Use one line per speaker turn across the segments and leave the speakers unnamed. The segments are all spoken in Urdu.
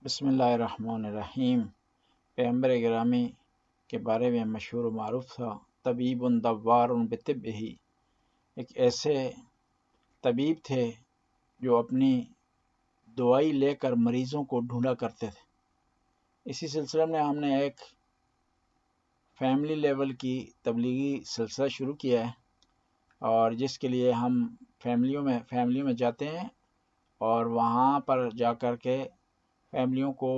بسم اللہ الرحمن الرحیم۔ پیغمبر گرامی کے بارے میں مشہور و معروف تھا، طبیب دوار بطب ہی، ایک ایسے طبیب تھے جو اپنی دوائی لے کر مریضوں کو ڈھونڈا کرتے تھے۔ اسی سلسلے میں ہم نے ایک فیملی لیول کی تبلیغی سلسلہ شروع کیا ہے، اور جس کے لیے ہم فیملیوں میں جاتے ہیں اور وہاں پر جا کر کے فیملیوں کو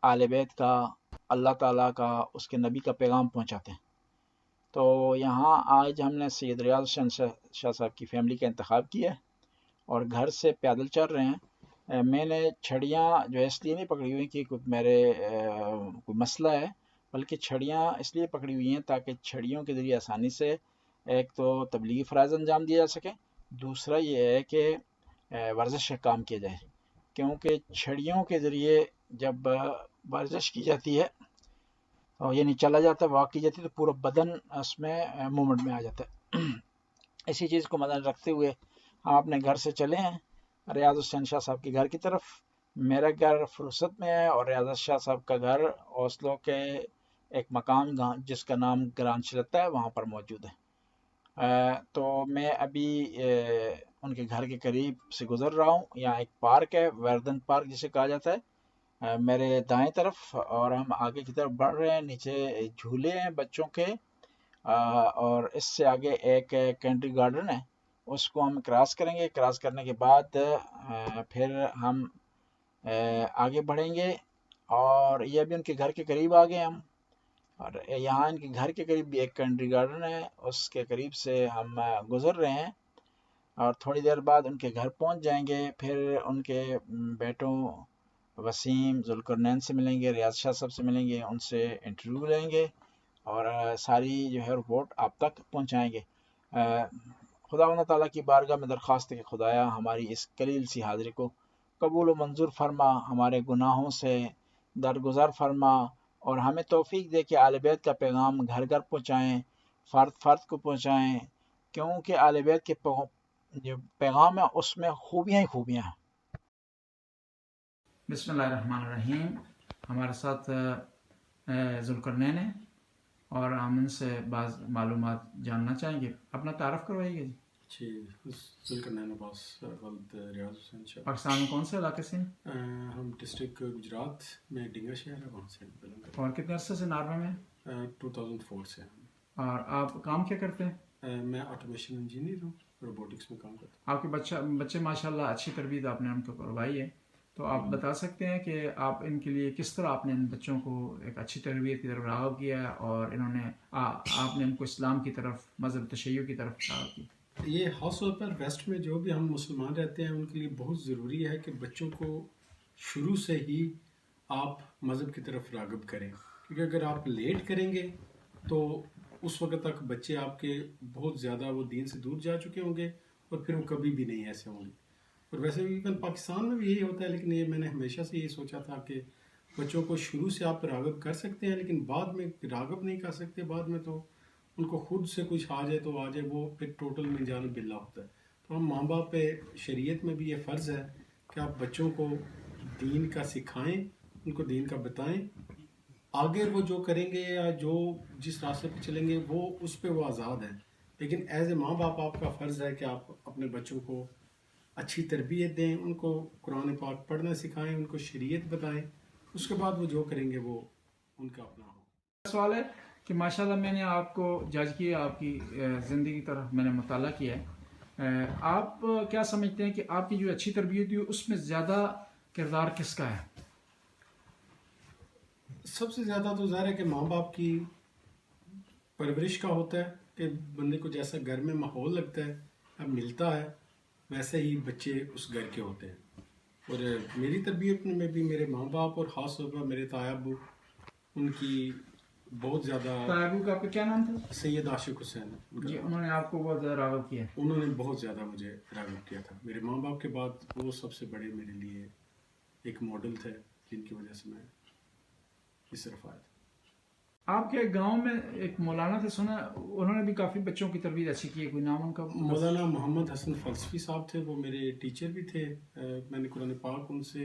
آل بیت کا، اللہ تعالیٰ کا، اس کے نبی کا پیغام پہنچاتے ہیں۔ تو یہاں آج ہم نے سید ریاض حسین شاہ صاحب کی فیملی کا انتخاب کیا ہے اور گھر سے پیدل چل رہے ہیں۔ میں نے چھڑیاں جو ہے اس لیے نہیں پکڑی ہوئی کہ کوئی مسئلہ ہے، بلکہ چھڑیاں اس لیے پکڑی ہوئی ہیں تاکہ چھڑیوں کے ذریعے آسانی سے ایک تو تبلیغی فرائض انجام دیا جا سکے، دوسرا یہ ہے کہ ورزش کا کام کیا جائے، کیونکہ چھڑیوں کے ذریعے جب ورزش کی جاتی ہے اور یعنی چلا جاتا ہے، واک کی جاتی ہے، تو پورا بدن اس میں مومنٹ میں آ جاتا ہے۔ اسی چیز کو مد رکھتے ہوئے ہم اپنے گھر سے چلے ہیں ریاض حسین شاہ صاحب کے گھر کی طرف۔ میرا گھر فرست میں ہے اور ریاض شاہ صاحب کا گھر اوسلو کے ایک مقام جس کا نام گران شلتا ہے وہاں پر موجود ہے۔ تو میں ابھی ان کے گھر کے قریب سے گزر رہا ہوں۔ یہاں ایک پارک ہے، ویردن پارک جسے کہا جاتا ہے، میرے دائیں طرف، اور ہم آگے کی طرف بڑھ رہے ہیں۔ نیچے جھولے ہیں بچوں کے، اور اس سے آگے ایک کنٹری گارڈن ہے، اس کو ہم کراس کریں گے۔ کراس کرنے کے بعد پھر ہم آگے بڑھیں گے، اور یہ ابھی ان کے گھر کے قریب آ گئے ہم، اور یہاں ان کے گھر کے قریب بھی ایک کنٹری گارڈن ہے، اس کے قریب سے ہم گزر رہے ہیں، اور تھوڑی دیر بعد ان کے گھر پہنچ جائیں گے۔ پھر ان کے بیٹوں وسیم، ذوالقرنین سے ملیں گے، ریاض شاہ صاحب سے ملیں گے، ان سے انٹرویو لیں گے اور ساری جو ہے رپورٹ آپ تک پہنچائیں گے۔ خداوند تعالیٰ کی بارگاہ میں درخواست ہے کہ خدایا ہماری اس قلیل سی حاضری کو قبول و منظور فرما، ہمارے گناہوں سے درگزر فرما، اور ہمیں توفیق دے کہ آل بیت کا پیغام گھر گھر پہنچائیں، فرد فرد کو پہنچائیں، کیونکہ آل بیت کے جو پیغام ہے اس میں خوبیاں ہی خوبیاں ہیں۔ بسم اللہ الرحمن الرحیم۔ ہمارے ساتھ ذوالقرنین ہے اور ہم ان سے بعض معلومات جاننا چاہیں گے۔ اپنا تعارف کروائیے گا جی۔
ذوالقرنین عباس، والد ریاض حسین شاہ۔
پاکستان میں کون سے علاقے سے ہیں؟
ہم ڈسٹرکٹ گجرات میں ڈنگا شہر ہے، وہاں سے بلنگ۔
اور کتنے عرصے سے ناروے میں؟
2004 سے ہم۔
اور آپ کام کیا کرتے ہیں؟
میں آٹومیشن انجینئر ہوں، روبوٹکس میں کام کرتا
ہوں۔ آپ کے بچے ماشاءاللہ اچھی تربیت آپ نے ان کو کروائی ہے، تو آپ بتا سکتے ہیں کہ آپ ان کے لیے کس طرح آپ نے ان بچوں کو ایک اچھی تربیت کی طرف راغب کیا ہے، اور انہوں نے آپ نے ان کو اسلام کی طرف، مذہب تشیع کی طرف راغب کی؟
یہ خاص طور پر ویسٹ میں جو بھی ہم مسلمان رہتے ہیں ان کے لیے بہت ضروری ہے کہ بچوں کو شروع سے ہی آپ مذہب کی طرف راغب کریں، کیونکہ اگر آپ لیٹ کریں گے تو اس وقت تک بچے آپ کے بہت زیادہ وہ دین سے دور جا چکے ہوں گے، اور پھر وہ کبھی بھی نہیں ایسے ہوں گے۔ اور ویسے بھی پاکستان میں بھی یہی ہوتا ہے، لیکن یہ میں نے ہمیشہ سے یہ سوچا تھا کہ بچوں کو شروع سے آپ راغب کر سکتے ہیں، لیکن بعد میں راغب نہیں کر سکتے۔ بعد میں تو ان کو خود سے کچھ آ جائے تو آ جائے، وہ پھر ٹوٹل من جانب باللہ ہوتا ہے۔ تو ہم ماں باپ پہ شریعت میں بھی یہ فرض ہے کہ آپ بچوں کو دین کا سکھائیں، ان کو دین کا بتائیں، آگے وہ جو کریں گے یا جو جس راستے پہ چلیں گے وہ اس پہ وہ آزاد ہیں، لیکن ایز اے ماں باپ آپ کا فرض ہے کہ آپ اپنے بچوں کو اچھی تربیت دیں، ان کو قرآن پاک پڑھنا سکھائیں، ان کو شریعت بتائیں، اس کے بعد وہ جو کریں گے وہ ان کا اپنا ہو۔
سوال ہے کہ ماشاءاللہ میں نے آپ کو جج کیا، آپ کی زندگی کی طرف میں نے مطالعہ کیا ہے، آپ کیا سمجھتے ہیں کہ آپ کی جو اچھی تربیت ہوئی اس میں زیادہ کردار کس کا ہے؟
سب سے زیادہ تو ظاہر ہے کہ ماں باپ کی پرورش کا ہوتا ہے، کہ بندے کو جیسا گھر میں ماحول لگتا ہے، اب ملتا ہے، ویسے ہی بچے اس گھر کے ہوتے ہیں۔ اور میری تربیت میں بھی میرے ماں باپ اور خاص طور پر میرے تایا ابو، ان کی بہت زیادہ۔
تایا ابو کا آپ کا کیا نام تھا؟
سید عاشق حسین
جی، انہوں نے آپ کو بہت زیادہ راغب کیا؟
انہوں نے بہت زیادہ مجھے راغب کیا تھا۔ میرے ماں باپ کے بعد وہ سب سے بڑے میرے لیے ایک ماڈل تھے، جن کی وجہ سے میں اس طرف آیا تھا۔
آپ کے گاؤں میں ایک مولانا تھے، سنا انہوں نے بھی کافی بچوں کی تربیت اچھی کی ہے، کوئی نام ان کا؟
مولانا محمد حسن فلسفی صاحب تھے، وہ میرے ٹیچر بھی تھے۔ میں نے قرآن پاک ان سے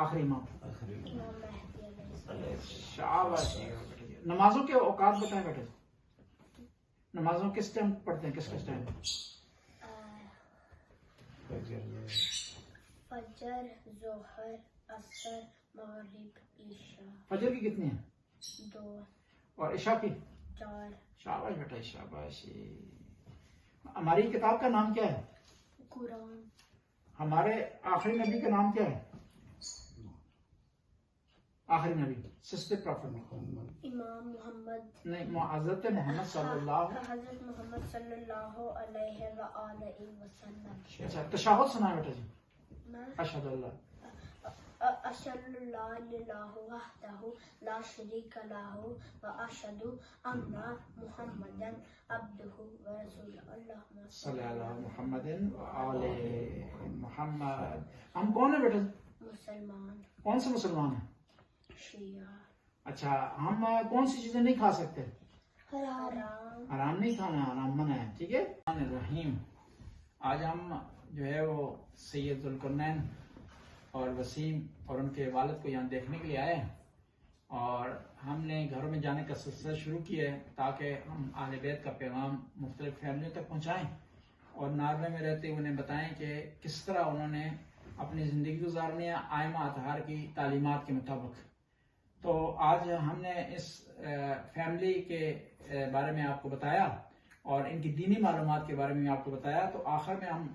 آخری امام.
امام مہدی علیہ السلام.
شاباش. نمازوں کے اوقات بتائیں بیٹے. نمازوں کس ٹائم پڑھتے ہیں, کس ٹائم؟
فجر, ظہر, عصر, مغرب, عشاء.
فجر کی کتنی ہیں؟
2.
اور عشاء کی
4.
شاباش بیٹا شاباش. ہماری کتاب کا نام کیا ہے؟
قرآن.
ہمارے آخری نبی کا نام کیا ہے؟ آخری نبی سسٹر پرافٹ
امام محمد.
نہیں, حضرت محمد صلی اللہ.
حضرت محمد صلی اللہ علیہ وآلہ وسلم.
اچھا تشہد سنا بیٹا جی.
میں
اشہد اللہ
اشهد ان لا اله وحده لا شريك له واشهد ان محمدا عبده ورسوله. اللهم
صلی اللہ محمد وآل محمد. ہم کون ہیں بیٹا؟
مسلمان.
کون سے مسلمان ہیں؟
شیعہ.
اچھا, ہم کون سی چیزیں نہیں کھا سکتے؟
حرام.
حرام نہیں کھانا, حرام منع ہے. ٹھیک ہے. الرحیم. آج ہم جو ہے وہ سید ذوالقرنین اور وسیم اور ان کے والد کو یہاں دیکھنے کے لیے آئے ہیں, اور ہم نے گھروں میں جانے کا سلسلہ شروع کیا ہے تاکہ ہم اہل بیت کا پیغام مختلف فیملیوں تک پہنچائیں اور ناروے میں رہتے ہوئے انہیں بتائیں کہ کس طرح انہوں نے اپنی زندگی گزارنی ہے آئمہ اطہار کی تعلیمات کے مطابق. تو آج ہم نے اس فیملی کے بارے میں آپ کو بتایا اور ان کی دینی معلومات کے بارے میں آپ کو بتایا. تو آخر میں ہم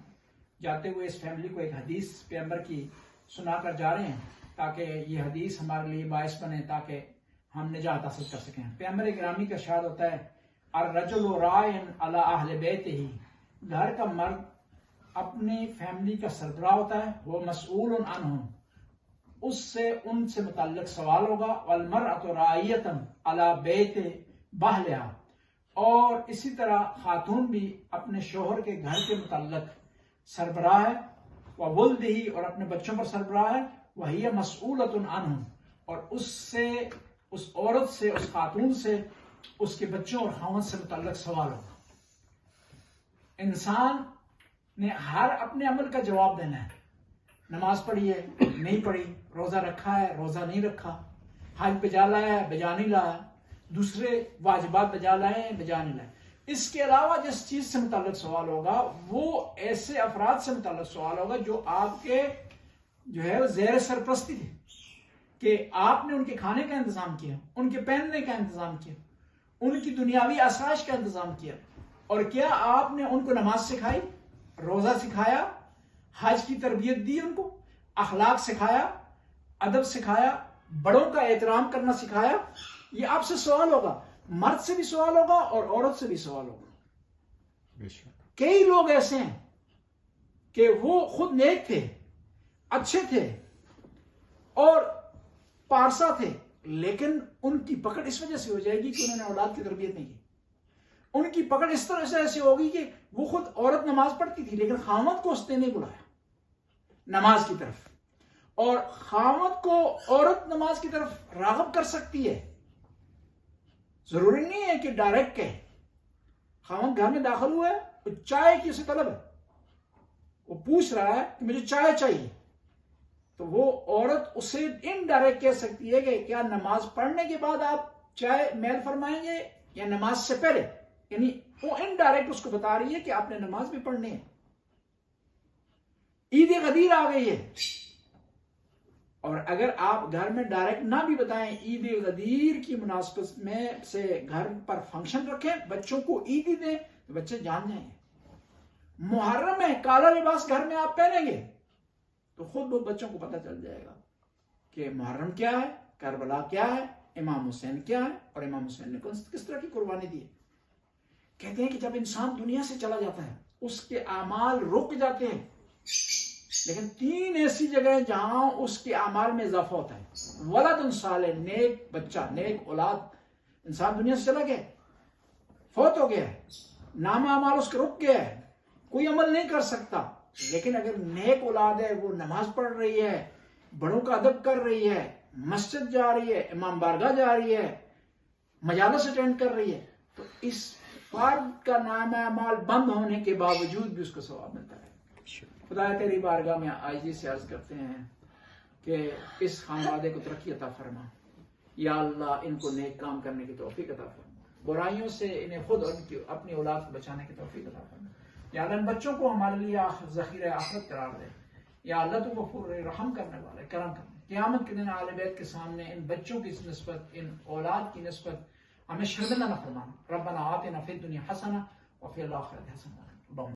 جاتے ہوئے اس فیملی کو ایک حدیث پیغمبر کی سنا کر جا رہے ہیں تاکہ یہ حدیث ہمارے لیے باعث بنے تاکہ ہم نجات حاصل کر سکیں. پیغمبر گرامی کا ارشاد ہوتا ہے الرجل راعٍ علی اہل بیتہ. گھر کا مرد اپنی فیملی کا سربراہ ہوتا ہے. وہ مسئول عنہم, اس سے ان سے متعلق سوال ہوگا. والمرأۃ راعیۃ علی بیت بہلہا, اور اسی طرح خاتون بھی اپنے شوہر کے گھر کے متعلق سربراہ ہے. وولدہ, اور اپنے بچوں پر سربراہ ہے. وہی مسئولۃ عنہم, اور اس سے, اس عورت سے, اس خاتون سے اس کے بچوں اور خاوند سے متعلق سوال ہوگا. انسان نے ہر اپنے عمل کا جواب دینا ہے. نماز پڑھی ہے, نہیں پڑھی, روزہ رکھا ہے, روزہ نہیں رکھا, حج بجا لایا ہے, بجا نہیں لایا, دوسرے واجبات بجا لائے ہیں, بجا نہیں لائے. اس کے علاوہ جس چیز سے متعلق سوال ہوگا وہ ایسے افراد سے متعلق سوال ہوگا جو آپ کے جو ہے زیر سرپرستی تھے, کہ آپ نے ان کے کھانے کا انتظام کیا, ان کے پہننے کا انتظام کیا, ان کی دنیاوی آسائش کا انتظام کیا, اور کیا آپ نے ان کو نماز سکھائی, روزہ سکھایا, حج کی تربیت دی, ان کو اخلاق سکھایا, ادب سکھایا, بڑوں کا احترام کرنا سکھایا. یہ آپ سے سوال ہوگا. مرد سے بھی سوال ہوگا اور عورت سے بھی سوال ہوگا. کئی لوگ ایسے ہیں کہ وہ خود نیک تھے, اچھے تھے اور پارسا تھے, لیکن ان کی پکڑ اس وجہ سے ہو جائے گی کہ انہوں نے اولاد کی تربیت نہیں کی. ان کی پکڑ اس طرح سے ایسے ہوگی کہ وہ خود عورت نماز پڑھتی تھی لیکن خاوند کو اس نے نہیں بلایا نماز کی طرف, اور خاوند کو عورت نماز کی طرف راغب کر سکتی ہے. ضروری نہیں ہے کہ ڈائریکٹ کہے. خاوند گھر میں داخل ہوا ہے, وہ چائے کی اسے طلب ہے, وہ پوچھ رہا ہے کہ مجھے چائے چاہیے, تو وہ عورت اسے انڈائریکٹ کہہ سکتی ہے کہ کیا نماز پڑھنے کے بعد آپ چائے میل فرمائیں گے یا نماز سے پہلے. یعنی وہ انڈائریکٹ اس کو بتا رہی ہے کہ آپ نے نماز بھی پڑھنی ہے. عید غدیر آ گئی ہے, اور اگر آپ گھر میں ڈائریکٹ نہ بھی بتائیں, عید غدیر کی مناسبت میں سے گھر پر فنکشن رکھیں, بچوں کو عیدی دیں, تو بچے جان جائیں گے. محرم ہے, کالا لباس گھر میں آپ پہنیں گے تو خود وہ بچوں کو پتہ چل جائے گا کہ محرم کیا ہے, کربلا کیا ہے, امام حسین کیا ہے, اور امام حسین نے کس طرح کی قربانی دی ہے. کہتے ہیں کہ جب انسان دنیا سے چلا جاتا ہے اس کے اعمال رک جاتے ہیں, لیکن 3 ایسی جگہ جہاں اس کے اعمال میں اضافہ ہوتا ہے. ولد صالح, نیک بچہ, نیک اولاد. انسان دنیا سے چلا گیا, فوت ہو گیا ہے, نام اعمال اس کا رک گیا ہے, کوئی عمل نہیں کر سکتا. لیکن اگر نیک اولاد ہے, وہ نماز پڑھ رہی ہے, بڑوں کا ادب کر رہی ہے, مسجد جا رہی ہے, امام بارگاہ جا رہی ہے, مجالس اٹینڈ کر رہی ہے, تو اس فرد کا نام اعمال بند ہونے کے باوجود بھی اس کو ثواب ملتا ہے. خدا تیری بارگاہ میں عاجزی سے عرض کرتے ہیں کہ اس خانوادے کو ترقی عطا فرما. یا اللہ ان کو نیک کام کرنے کی توفیق عطا فرما, برائیوں سے انہیں خود اور اپنی اولاد کو بچانے کی توفیق عطا فرما. یا اللہ ان بچوں کو ہمارے لیے ذخیرہ آخرت قرار دے. یا اللہ تو غفور رحم کرنے والے, کرم کرنے. قیامت کے دن اہل بیت کے سامنے ان بچوں کی نسبت, ان اولاد کی نسبت ہمیں شرمندہ نہ فرمانا. ربنا آتنا فی الدنیا حسنہ وفی الآخرۃ حسنہ.